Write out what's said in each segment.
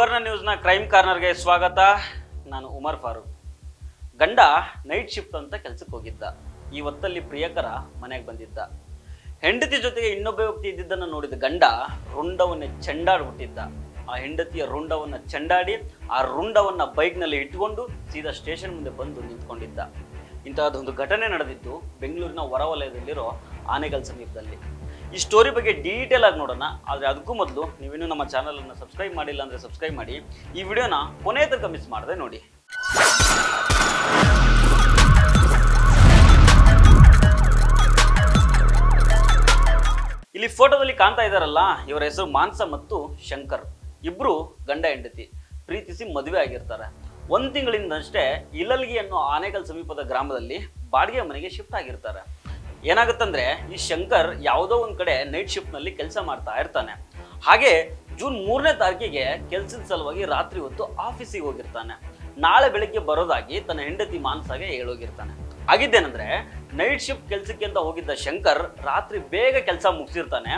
ಸುವರ್ಣ ನ್ಯೂಸ್ನ crime ಕಾರ್ನರ್ಗೆ ಸ್ವಾಗತ. ನಾನು ಉಮರ್ ಫಾರೂಕ್. ಗಂಡ ನೈಟ್ ಶಿಫ್ಟ್ ಅಂತ ಕೆಲಸಕ್ಕೆ ಹೋಗಿದ್ದ. ಈ ಹೊತ್ತಲ್ಲಿ ಪ್ರಿಯಕರ ಮನೆಗೆ ಬಂದಿದ್ದ. ಹೆಂಡತಿ ಜೊತೆಗೆ ಇನ್ನೊಬ್ಬ ವ್ಯಕ್ತಿ ಇದ್ದಿದ್ದನ್ನು ನೋಡಿದ ಗಂಡ ರುಂಡವನ್ನೇ ಚೆಂಡಾಡ್ಬಿಟ್ಟಿದ್ದ. ಆ ಹೆಂಡತಿಯ ರುಂಡವನ್ನ ಚೆಂಡಾಡಿ ಆ ರುಂಡವನ್ನ ಬೈಕ್ನಲ್ಲಿ ಇಟ್ಕೊಂಡು ಸೀದಾ ಸ್ಟೇಷನ್ ಮುಂದೆ ಬಂದು ನಿಂತ್ಕೊಂಡಿದ್ದ. ಇಂತಹದೊಂದು ಘಟನೆ ನಡೆದಿದ್ದು ಬೆಂಗಳೂರಿನ ಹೊರವಲಯದಲ್ಲಿರೋ ಆನೆಗಲ್ ಸಮೀಪದಲ್ಲಿ. ಈ ಸ್ಟೋರಿ ಬಗ್ಗೆ ಡೀಟೇಲ್ ಆಗಿ ನೋಡೋಣ. ಆದರೆ ಅದಕ್ಕೂ ಮೊದಲು ನೀವಿನ್ನೂ ನಮ್ಮ ಚಾನಲನ್ನು ಸಬ್ಸ್ಕ್ರೈಬ್ ಮಾಡಿಲ್ಲ ಅಂದರೆ ಸಬ್ಸ್ಕ್ರೈಬ್ ಮಾಡಿ. ಈ ವಿಡಿಯೋನ ಕೊನೆ ತನಕ ಮಿಸ್ ಮಾಡದೆ ನೋಡಿ. ಇಲ್ಲಿ ಫೋಟೋದಲ್ಲಿ ಕಾಣ್ತಾ ಇದ್ದಾರಲ್ಲ, ಇವರ ಹೆಸರು ಮಾನ್ಸ ಮತ್ತು ಶಂಕರ್. ಇಬ್ರು ಗಂಡ ಹೆಂಡತಿ ಪ್ರೀತಿಸಿ ಮದುವೆ ಆಗಿರ್ತಾರೆ. 1 ತಿಂಗಳಿಂದಷ್ಟೇ ಇಲಲ್ಗಿ ಅನ್ನೋ ಆನೆಗಲ್ ಸಮೀಪದ ಗ್ರಾಮದಲ್ಲಿ ಬಾಡಿಗೆ ಮನೆಗೆ ಶಿಫ್ಟ್ ಆಗಿರ್ತಾರೆ. ಏನಾಗುತ್ತಂದ್ರೆ ಈ ಶಂಕರ್ ಯಾವುದೋ ಒಂದು ಕಡೆ ನೈಟ್ ಶಿಫ್ಟ್ನಲ್ಲಿ ಕೆಲಸ ಮಾಡ್ತಾ ಇರ್ತಾನೆ. ಹಾಗೆ ಜೂನ್ 3ನೇ ತಾರೀಕಿಗೆ ಕೆಲಸದ ಸಲುವಾಗಿ ರಾತ್ರಿ ಹೊತ್ತು ಆಫೀಸಿಗೆ ಹೋಗಿರ್ತಾನೆ. ನಾಳೆ ಬೆಳಿಗ್ಗೆ ಬರೋದಾಗಿ ತನ್ನ ಹೆಂಡತಿ ಮಾನ್ಸಾಗೆ ಹೇಳೋಗಿರ್ತಾನೆ. ಆಗಿದ್ದೇನೆಂದ್ರೆ ನೈಟ್ ಶಿಫ್ಟ್ ಕೆಲಸಕ್ಕೆ ಅಂತ ಹೋಗಿದ್ದ ಶಂಕರ್ ರಾತ್ರಿ ಬೇಗ ಕೆಲಸ ಮುಗಿಸಿರ್ತಾನೆ.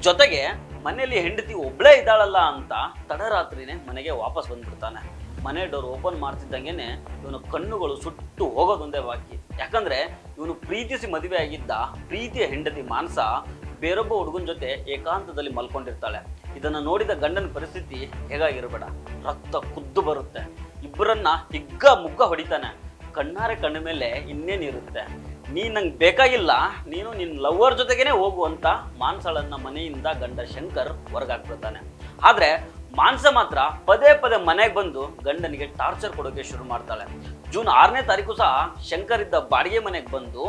ಜೊತೆಗೆ ಮನೆಯಲ್ಲಿ ಹೆಂಡತಿ ಒಬ್ಳೇ ಇದ್ದಾಳಲ್ಲ ಅಂತ ತಡರಾತ್ರಿನೇ ಮನೆಗೆ ವಾಪಸ್ ಬಂದ್ಬಿಡ್ತಾನೆ. ಮನೆ ಡೋರ್ ಓಪನ್ ಮಾಡ್ತಿದ್ದಂಗೆನೆ ಇವನ ಕಣ್ಣುಗಳು ಸುಟ್ಟು ಹೋಗೋದೊಂದೇ ಬಾಕಿ. ಯಾಕಂದ್ರೆ ಇವನು ಪ್ರೀತಿಸಿ ಮದುವೆ ಆಗಿದ್ದ ಪ್ರೀತಿಯ ಹೆಂಡತಿ ಮಾನ್ಸ ಬೇರೊಬ್ಬ ಹುಡುಗನ ಜೊತೆ ಏಕಾಂತದಲ್ಲಿ ಮಲ್ಕೊಂಡಿರ್ತಾಳೆ. ಇದನ್ನ ನೋಡಿದ ಗಂಡನ ಪರಿಸ್ಥಿತಿ ಹೇಗಾಗಿರಬೇಡ, ರಕ್ತ ಕುದ್ದು ಬರುತ್ತೆ. ಇಬ್ಬರನ್ನ ಹಿಗ್ಗ ಮುಗ್ಗ ಹೊಡಿತಾನೆ. ಕಣ್ಣಾರೆ ಕಣ್ಣ ಮೇಲೆ ಇನ್ನೇನಿರುತ್ತೆ, ನೀನ್ ನಂಗೆ ಬೇಕಾಗಿಲ್ಲ, ನೀನು ನಿನ್ನ ಲವ್ವರ್ ಜೊತೆಗೇನೆ ಹೋಗು ಅಂತ ಮಾನ್ಸಳನ್ನ ಮನೆಯಿಂದ ಗಂಡ ಶಂಕರ್ ಹೊರಗಾಕ್ಬಿಡ್ತಾನೆ. ಆದ್ರೆ ಮಾನ್ಸ ಮಾತ್ರ ಪದೇ ಪದೇ ಮನೆಗೆ ಬಂದು ಗಂಡನಿಗೆ ಟಾರ್ಚರ್ ಕೊಡೋಕೆ ಶುರು ಮಾಡ್ತಾಳೆ. ಜೂನ್ 6ನೇ ತಾರೀಕು ಸಹ ಶಂಕರ್ ಇದ್ದ ಬಾಡಿಗೆ ಮನೆಗೆ ಬಂದು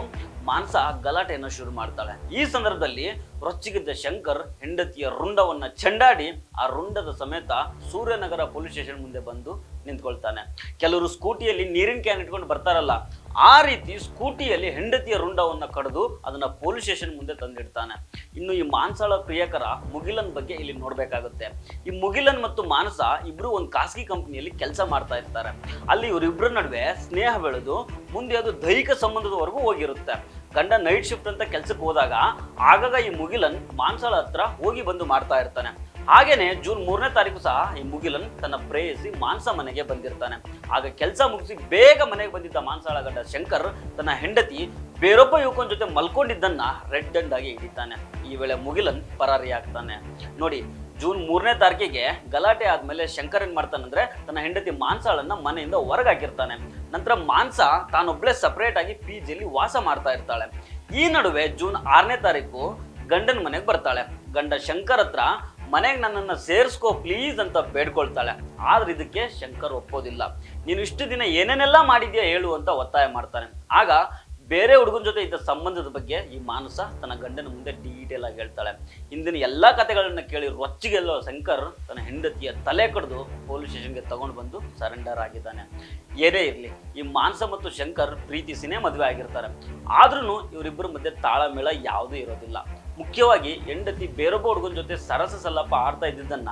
ಮಾನ್ಸ ಗಲಾಟೆಯನ್ನು ಶುರು ಮಾಡ್ತಾಳೆ. ಈ ಸಂದರ್ಭದಲ್ಲಿ ರೊಚ್ಚಿಗಿದ್ದ ಶಂಕರ್ ಹೆಂಡತಿಯ ರುಂಡವನ್ನ ಚೆಂಡಾಡಿ ಆ ರುಂಡದ ಸಮೇತ ಸೂರ್ಯನಗರ ಪೊಲೀಸ್ ಸ್ಟೇಷನ್ ಮುಂದೆ ಬಂದು ನಿಂತ್ಕೊಳ್ತಾನೆ. ಕೆಲವರು ಸ್ಕೂಟಿಯಲ್ಲಿ ನೀರಿನ ಕ್ಯಾನ್ ಇಟ್ಕೊಂಡು ಬರ್ತಾರಲ್ಲ, ಆ ರೀತಿ ಸ್ಕೂಟಿಯಲ್ಲಿ ಹೆಂಡತಿಯ ರುಂಡವನ್ನ ಕಡಿದು ಅದನ್ನ ಪೊಲೀಸ್ ಸ್ಟೇಷನ್ ಮುಂದೆ ತಂದಿಡ್ತಾನೆ. ಇನ್ನು ಈ ಮಾನ್ಸಳ ಪ್ರಿಯಕರ ಮುಗಿಲನ್ ಬಗ್ಗೆ ಇಲ್ಲಿ ನೋಡ್ಬೇಕಾಗುತ್ತೆ. ಈ ಮುಗಿಲನ್ ಮತ್ತು ಮಾನಸ ಇಬ್ರು ಒಂದು ಖಾಸಗಿ ಕಂಪನಿಯಲ್ಲಿ ಕೆಲಸ ಮಾಡ್ತಾ ಇರ್ತಾರೆ. ಅಲ್ಲಿ ಇವರಿಬ್ಬರ ನಡುವೆ ಸ್ನೇಹ ಬೆಳೆದು ಮುಂದೆ ಅದು ದೈಹಿಕ ಸಂಬಂಧದವರೆಗೂ ಹೋಗಿರುತ್ತೆ. ಗಂಡ ನೈಟ್ ಶಿಫ್ಟ್ ಅಂತ ಕೆಲ್ಸಕ್ಕೆ ಹೋದಾಗ ಆಗಾಗ ಈ ಮುಗಿಲನ್ ಮಾನ್ಸಳ ಹತ್ರ ಹೋಗಿ ಬಂದು ಮಾಡ್ತಾ ಇರ್ತಾನೆ. ಹಾಗೇನೆ ಜೂನ್ 3ನೇ ತಾರೀಕು ಸಹ ಈ ಮುಗಿಲನ್ ತನ್ನ ಪ್ರೇಯಸಿ ಮಾನ್ಸ ಮನೆಗೆ ಬಂದಿರ್ತಾನೆ. ಆಗ ಕೆಲಸ ಮುಗಿಸಿ ಬೇಗ ಮನೆಗೆ ಬಂದಿದ್ದ ಮಾನ್ಸಳ ಗಂಡ ಶಂಕರ್ ತನ್ನ ಹೆಂಡತಿ ಬೇರೊಬ್ಬ ಯುವಕನ ಜೊತೆ ಮಲ್ಕೊಂಡಿದ್ದನ್ನ ರೆಡ್ ಹ್ಯಾಂಡ್ ಆಗಿ ಹಿಡಿತಾನೆ. ಈ ವೇಳೆ ಮುಗಿಲನ್ ಪರಾರಿ ಆಗ್ತಾನೆ. ನೋಡಿ, ಜೂನ್ 3ನೇ ತಾರೀಕಿಗೆ ಗಲಾಟೆ ಆದ್ಮೇಲೆ ಶಂಕರ್ ಏನ್ ಮಾಡ್ತಾನಂದ್ರೆ ತನ್ನ ಹೆಂಡತಿ ಮಾನ್ಸಾಳನ್ನ ಮನೆಯಿಂದ ಹೊರಗಾಕಿರ್ತಾನೆ. ನಂತರ ಮಾನ್ಸ ತಾನೊಬ್ಳೆ ಸಪರೇಟ್ ಆಗಿ ಪಿಜಿಯಲ್ಲಿ ವಾಸ ಮಾಡ್ತಾ ಇರ್ತಾಳೆ. ಈ ನಡುವೆ ಜೂನ್ 6ನೇ ತಾರೀಕು ಗಂಡನ ಮನೆಗೆ ಬರ್ತಾಳೆ. ಗಂಡ ಶಂಕರ್ ಹತ್ರ ಮನೆಗೆ ನನ್ನನ್ನು ಸೇರಿಸ್ಕೋ ಪ್ಲೀಸ್ ಅಂತ ಬೇಡ್ಕೊಳ್ತಾಳೆ. ಆದ್ರೆ ಇದಕ್ಕೆ ಶಂಕರ್ ಒಪ್ಪೋದಿಲ್ಲ. ನೀನು ಇಷ್ಟು ದಿನ ಏನೇನೆಲ್ಲ ಮಾಡಿದ್ಯಾ ಹೇಳು ಅಂತ ಒತ್ತಾಯ ಮಾಡ್ತಾನೆ. ಆಗ ಬೇರೆ ಹುಡುಗನ ಜೊತೆ ಇದ್ದ ಸಂಬಂಧದ ಬಗ್ಗೆ ಈ ಮಾನಸ ತನ್ನ ಗಂಡನ ಮುಂದೆ ಡೀಟೇಲ್ ಆಗಿ ಹೇಳ್ತಾಳೆ. ಇಂದಿನ ಎಲ್ಲಾ ಕಥೆಗಳನ್ನ ಕೇಳಿ ರೊಚ್ಚಿಗೆಲ್ಲೋ ಶಂಕರ್ ತನ್ನ ಹೆಂಡತಿಯ ತಲೆ ಕಡ್ದು ಪೊಲೀಸ್ ಸ್ಟೇಷನ್ಗೆ ತಗೊಂಡು ಬಂದು ಸರೆಂಡರ್ ಆಗಿದ್ದಾನೆ. ಏನೇ ಇರಲಿ, ಈ ಮಾನಸ ಮತ್ತು ಶಂಕರ್ ಪ್ರೀತಿಸಿನೇ ಮದುವೆ ಆಗಿರ್ತಾರೆ. ಆದ್ರೂ ಇವರಿಬ್ಬರ ಮಧ್ಯೆ ತಾಳಮೇಳ ಯಾವುದೂ ಇರೋದಿಲ್ಲ. ಮುಖ್ಯವಾಗಿ ಹೆಂಡತಿ ಬೇರೊಬ್ಬ ಹುಡುಗನ ಜೊತೆ ಸರಸ ಸಲ್ಲಪ್ಪ ಆಡ್ತಾ ಇದ್ದಿದ್ದನ್ನ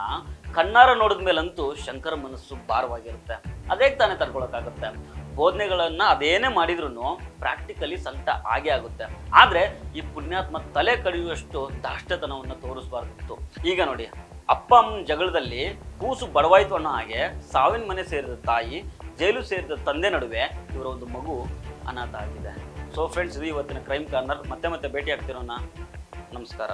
ಕಣ್ಣಾರ ನೋಡಿದ ಮೇಲಂತೂ ಶಂಕರ ಮನಸ್ಸು ಭಾರವಾಗಿರುತ್ತೆ. ಅದೇ ತಾನೇ ತಡ್ಕೊಳಕ್ಕಾಗುತ್ತೆ. ಬೋಧನೆಗಳನ್ನ ಅದೇನೇ ಮಾಡಿದ್ರು ಪ್ರಾಕ್ಟಿಕಲಿ ಸಂಕಟ ಆಗೇ ಆಗುತ್ತೆ. ಆದ್ರೆ ಈ ಪುಣ್ಯಾತ್ಮ ತಲೆ ಕಡಿಯುವಷ್ಟು ದಾಷ್ಟತನವನ್ನ ತೋರಿಸಬಾರ್ದಿತ್ತು. ಈಗ ನೋಡಿ, ಅಪ್ಪ ಅಮ್ಮನ ಜಗಳದಲ್ಲಿ ಕೂಸು ಬಡವಾಯ್ತು ಅನ್ನೋ ಹಾಗೆ ಸಾವಿನ ಮನೆ ಸೇರಿದ ತಾಯಿ, ಜೈಲು ಸೇರಿದ ತಂದೆ ನಡುವೆ ಇವರ ಒಂದು ಮಗು ಅನಾಥ ಆಗಿದೆ. ಸೊ ಫ್ರೆಂಡ್ಸ್, ಇದು ಇವತ್ತಿನ ಕ್ರೈಮ್ ಕಾರ್ನರ್. ಮತ್ತೆ ಭೇಟಿ ಆಗ್ತಿರೋಣ. ನಮಸ್ಕಾರ.